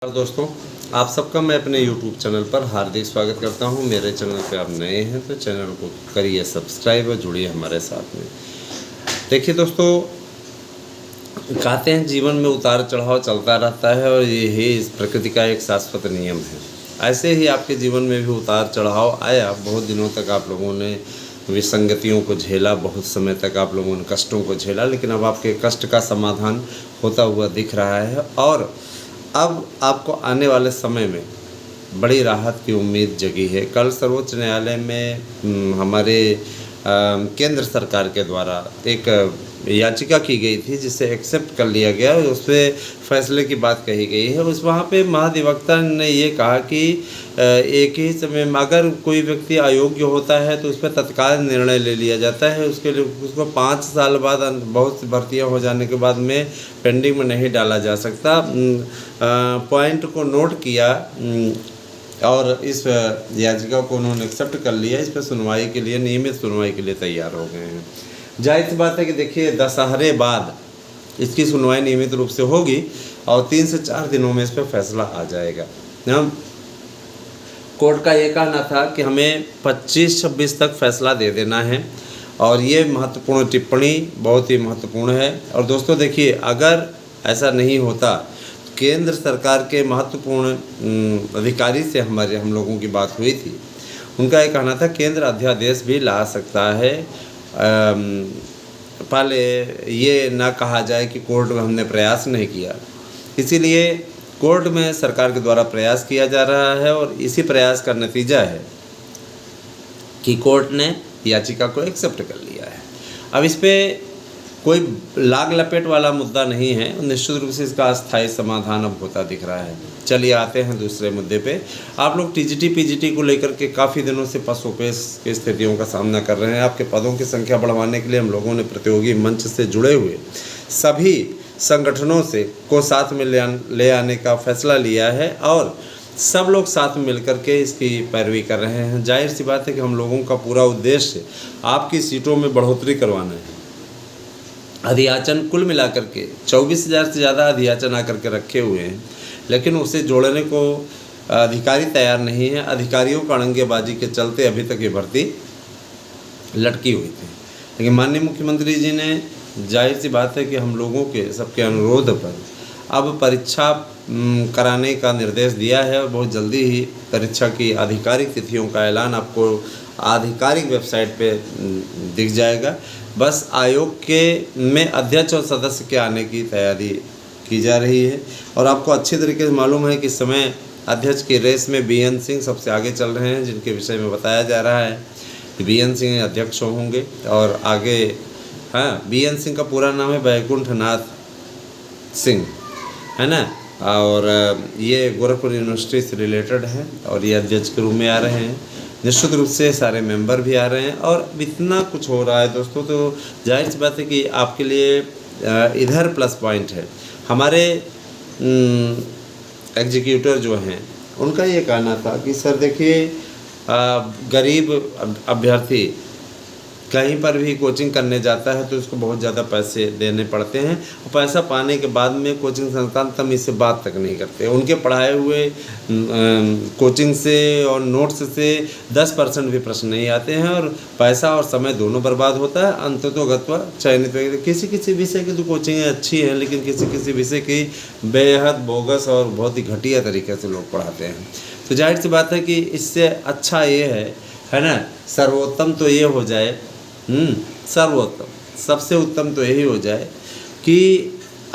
और दोस्तों, आप सबका मैं अपने YouTube चैनल पर हार्दिक स्वागत करता हूं। मेरे चैनल पे आप नए हैं तो चैनल को करिए सब्सक्राइब और जुड़िए हमारे साथ में। देखिए दोस्तों, कहते हैं जीवन में उतार चढ़ाव चलता रहता है और यही इस प्रकृति का एक शाश्वत नियम है। ऐसे ही आपके जीवन में भी उतार चढ़ाव आया। बहुत दिनों तक आप लोगों ने विसंगतियों को झेला, बहुत समय तक आप लोगों ने कष्टों को झेला, लेकिन अब आपके कष्ट का समाधान होता हुआ दिख रहा है और अब आपको आने वाले समय में बड़ी राहत की उम्मीद जगी है। कल सर्वोच्च न्यायालय में हमारे केंद्र सरकार के द्वारा एक याचिका की गई थी जिसे एक्सेप्ट कर लिया गया और उस पर फैसले की बात कही गई है। उस वहाँ पे महाधिवक्ता ने ये कहा कि एक ही समय में अगर कोई व्यक्ति अयोग्य होता है तो उस पर तत्काल निर्णय ले लिया जाता है। उसके लिए उसको 5 साल बाद बहुत सी भर्तियाँ हो जाने के बाद में पेंडिंग में नहीं डाला जा सकता। पॉइंट को नोट किया और इस याचिका को उन्होंने एक्सेप्ट कर लिया। इस पर सुनवाई के लिए, नियमित सुनवाई के लिए तैयार हो गए हैं। जाहिर सी बात है कि देखिए, दशहरे बाद इसकी सुनवाई नियमित रूप से होगी और 3 से 4 दिनों में इस पर फैसला आ जाएगा। कोर्ट का ये कहना था कि हमें 25-26 तक फैसला दे देना है और ये महत्वपूर्ण टिप्पणी बहुत ही महत्वपूर्ण है। और दोस्तों देखिए, अगर ऐसा नहीं होता, केंद्र सरकार के महत्वपूर्ण अधिकारी से हम लोगों की बात हुई थी। उनका ये कहना था केंद्र अध्यादेश भी ला सकता है। पहले ये ना कहा जाए कि कोर्ट में हमने प्रयास नहीं किया। इसीलिए कोर्ट में सरकार के द्वारा प्रयास किया जा रहा है और इसी प्रयास का नतीजा है कि कोर्ट ने याचिका को एक्सेप्ट कर लिया है। अब इस पर कोई लाग लपेट वाला मुद्दा नहीं है। निश्चित रूप से इसका अस्थायी समाधान अब होता दिख रहा है। चलिए आते हैं दूसरे मुद्दे पे। आप लोग टीजीटी पीजीटी को लेकर के काफ़ी दिनों से पसोपेश की स्थितियों का सामना कर रहे हैं। आपके पदों की संख्या बढ़वाने के लिए हम लोगों ने प्रतियोगी मंच से जुड़े हुए सभी संगठनों से को साथ में ले आने का फैसला लिया है और सब लोग साथ में मिलकर के इसकी पैरवी कर रहे हैं। जाहिर सी बात है कि हम लोगों का पूरा उद्देश्य आपकी सीटों में बढ़ोतरी करवाना है। अधियाचन कुल मिलाकर के 24,000 से ज़्यादा अधियाचन आकर के रखे हुए हैं, लेकिन उसे जोड़ने को अधिकारी तैयार नहीं है। अधिकारियों का अड़ंगेबाजी के चलते अभी तक ये भर्ती लटकी हुई थी। लेकिन माननीय मुख्यमंत्री जी ने, जाहिर सी बात है कि हम लोगों के सबके अनुरोध पर अब परीक्षा कराने का निर्देश दिया है और बहुत जल्दी ही परीक्षा की आधिकारिक तिथियों का ऐलान आपको आधिकारिक वेबसाइट पे दिख जाएगा। बस आयोग के में अध्यक्ष और सदस्य के आने की तैयारी की जा रही है और आपको अच्छी तरीके से मालूम है कि इस समय अध्यक्ष की रेस में बीएन सिंह सबसे आगे चल रहे हैं, जिनके विषय में बताया जा रहा है कि बीएन सिंह अध्यक्ष होंगे। और आगे बीएन सिंह का पूरा नाम है बैकुंठनाथ सिंह, है ना, और ये गोरखपुर यूनिवर्सिटी से रिलेटेड है और ये अध्यक्ष के रूप में आ रहे हैं। निश्चित रूप से सारे मेंबर भी आ रहे हैं और इतना कुछ हो रहा है दोस्तों, तो जाहिर सी बात है कि आपके लिए इधर प्लस पॉइंट है। हमारे एग्जीक्यूटर जो हैं उनका ये कहना था कि सर देखिए, गरीब अभ्यर्थी कहीं पर भी कोचिंग करने जाता है तो उसको बहुत ज़्यादा पैसे देने पड़ते हैं और पैसा पाने के बाद में कोचिंग संस्थान तमीज़ से बात तक नहीं करते। उनके पढ़ाए हुए कोचिंग से और नोट्स से 10% भी प्रश्न नहीं आते हैं और पैसा और समय दोनों बर्बाद होता है। अंततोगत्वा चयनित किसी विषय की तो कोचिंग अच्छी है, लेकिन किसी विषय की बेहद बोगस और बहुत ही घटिया तरीके से लोग पढ़ाते हैं। तो जाहिर सी बात है कि इससे अच्छा ये है ना, सर्वोत्तम तो ये हो जाए, सर्वोत्तम सबसे उत्तम तो यही हो जाए कि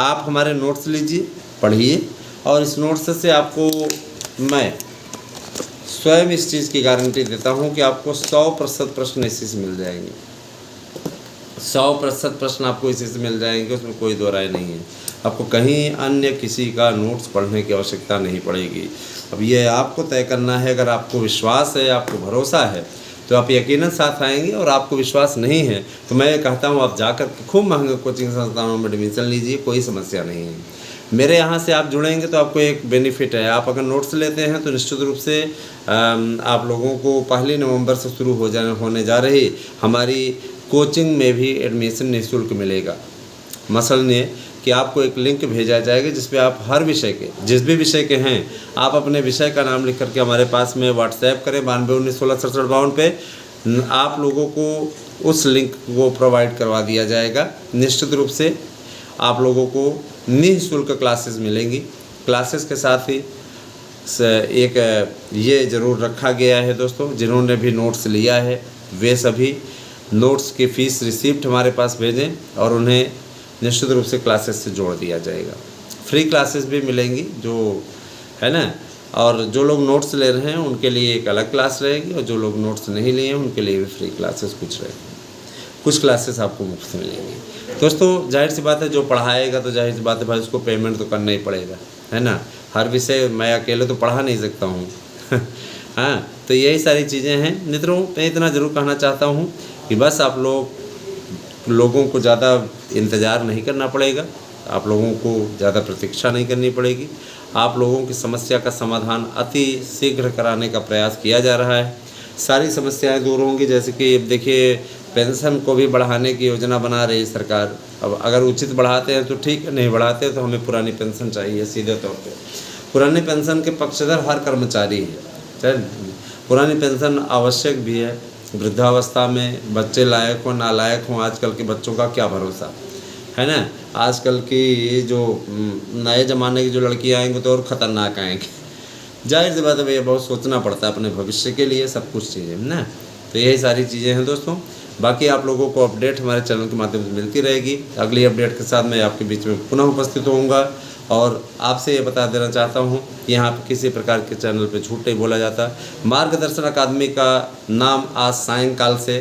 आप हमारे नोट्स लीजिए, पढ़िए और इस नोट्स से आपको मैं स्वयं इस चीज़ की गारंटी देता हूँ कि आपको 100% प्रश्न इसी से मिल जाएंगे। 100% प्रश्न आपको इसी से मिल जाएंगे, उसमें कोई दो राय नहीं है। आपको कहीं अन्य किसी का नोट्स पढ़ने की आवश्यकता नहीं पड़ेगी। अब ये आपको तय करना है। अगर आपको विश्वास है, आपको भरोसा है तो आप यकीनन साथ आएंगे और आपको विश्वास नहीं है तो मैं कहता हूँ आप जाकर खूब महंगे कोचिंग संस्थानों में एडमिशन लीजिए, कोई समस्या नहीं है। मेरे यहाँ से आप जुड़ेंगे तो आपको एक बेनिफिट है। आप अगर नोट्स लेते हैं तो निश्चित रूप से आप लोगों को 1 नवंबर से शुरू होने जा रही हमारी कोचिंग में भी एडमिशन निःशुल्क मिलेगा। मसलन ये कि आपको एक लिंक भेजा जाएगा जिस पे आप हर विषय के, जिस भी विषय के हैं, आप अपने विषय का नाम लिख करके हमारे पास में व्हाट्सएप करें 9219166752 पे। आप लोगों को उस लिंक को प्रोवाइड करवा दिया जाएगा। निश्चित रूप से आप लोगों को निःशुल्क क्लासेस मिलेंगी। क्लासेस के साथ ही एक ये ज़रूर रखा गया है दोस्तों, जिन्होंने भी नोट्स लिया है वे सभी नोट्स की फ़ीस रिसिप्ट हमारे पास भेजें और उन्हें निश्चित रूप से क्लासेस से जोड़ दिया जाएगा। फ्री क्लासेस भी मिलेंगी जो है ना, और जो लोग नोट्स ले रहे हैं उनके लिए एक अलग क्लास रहेगी और जो लोग नोट्स नहीं लिए हैं उनके लिए भी फ्री क्लासेस कुछ रहेंगी। कुछ क्लासेस आपको मुफ्त मिलेंगी। दोस्तों जाहिर सी बात है, जो पढ़ाएगा तो जाहिर सी बात है भाई उसको पेमेंट तो करना ही पड़ेगा, है ना। हर विषय मैं अकेले तो पढ़ा नहीं सकता हूँ हाँ, तो यही सारी चीज़ें हैं मित्रों। मैं इतना ज़रूर कहना चाहता हूँ कि बस आप लोगों को ज़्यादा इंतज़ार नहीं करना पड़ेगा, आप लोगों को ज़्यादा प्रतीक्षा नहीं करनी पड़ेगी। आप लोगों की समस्या का समाधान अति शीघ्र कराने का प्रयास किया जा रहा है। सारी समस्याएं दूर होंगी। जैसे कि देखिए, पेंशन को भी बढ़ाने की योजना बना रही है सरकार। अब अगर उचित बढ़ाते हैं तो ठीक है, नहीं बढ़ाते तो हमें पुरानी पेंशन चाहिए सीधे तौर पे। पुरानी पेंशन के पक्षधर हर कर्मचारी है। पुरानी पेंशन आवश्यक भी है। वृद्धावस्था में बच्चे लायक हों नालायक हों, आजकल के बच्चों का क्या भरोसा, है ना। आजकल की जो नए ज़माने की जो लड़कियाँ आएंगी तो और ख़तरनाक आएंगी। जाहिर सी बात है भैया, बहुत सोचना पड़ता है अपने भविष्य के लिए सब कुछ चीज़ें, है ना। तो यही सारी चीज़ें हैं दोस्तों। बाकी आप लोगों को अपडेट हमारे चैनल के माध्यम से मिलती रहेगी। अगली अपडेट के साथ मैं आपके बीच में पुनः उपस्थित होऊंगा और आपसे ये बता देना चाहता हूँ कि यहाँ पर किसी प्रकार के चैनल पे झूठ नहीं बोला जाता। मार्गदर्शन अकादमी का नाम आज सायंकाल से